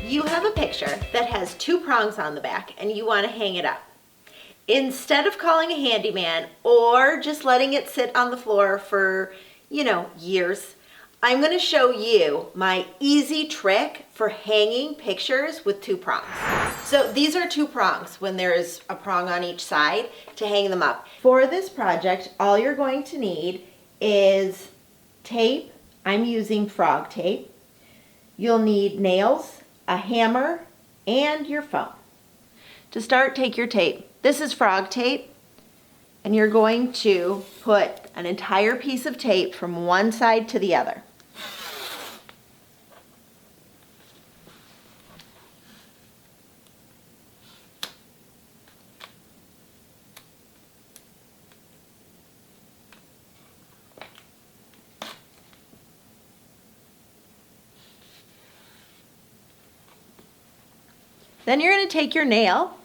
You have a picture that has 2 prongs on the back and you want to hang it up. Instead of calling a handyman or just letting it sit on the floor for, years, I'm going to show you my easy trick for hanging pictures with 2 prongs. So these are 2 prongs when there is a prong on each side to hang them up. For this project, all you're going to need is tape. I'm using frog tape. You'll need nails, a hammer, and your phone. To start, take your tape. This is frog tape, and you're going to put an entire piece of tape from one side to the other. Then you're going to take your nail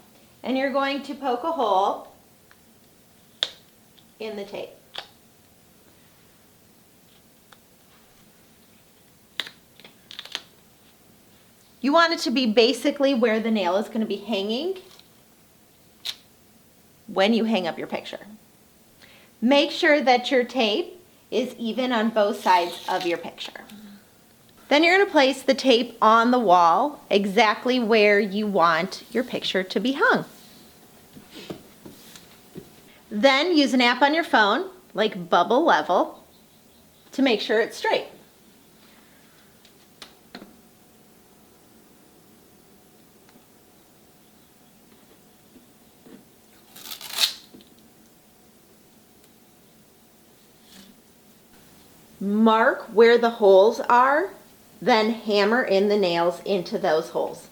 and you're going to poke a hole in the tape. You want it to be basically where the nail is going to be hanging when you hang up your picture. Make sure that your tape is even on both sides of your picture. Then you're going to place the tape on the wall exactly where you want your picture to be hung. Then use an app on your phone, like Bubble Level, to make sure it's straight. Mark where the holes are, then hammer in the nails into those holes.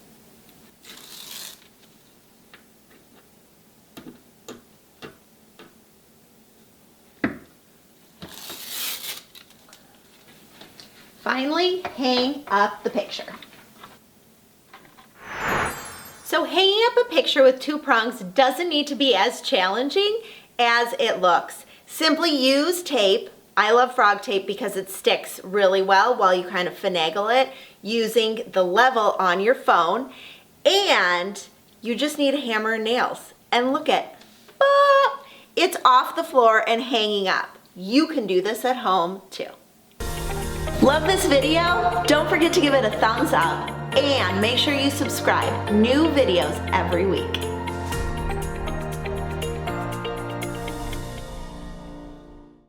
Finally, hang up the picture. So hanging up a picture with 2 prongs doesn't need to be as challenging as it looks. Simply use tape. I love frog tape because it sticks really well while you kind of finagle it using the level on your phone. And you just need a hammer and nails. And look at, it's off the floor and hanging up. You can do this at home too. Love this video? Don't forget to give it a thumbs up and make sure you subscribe. New videos every week.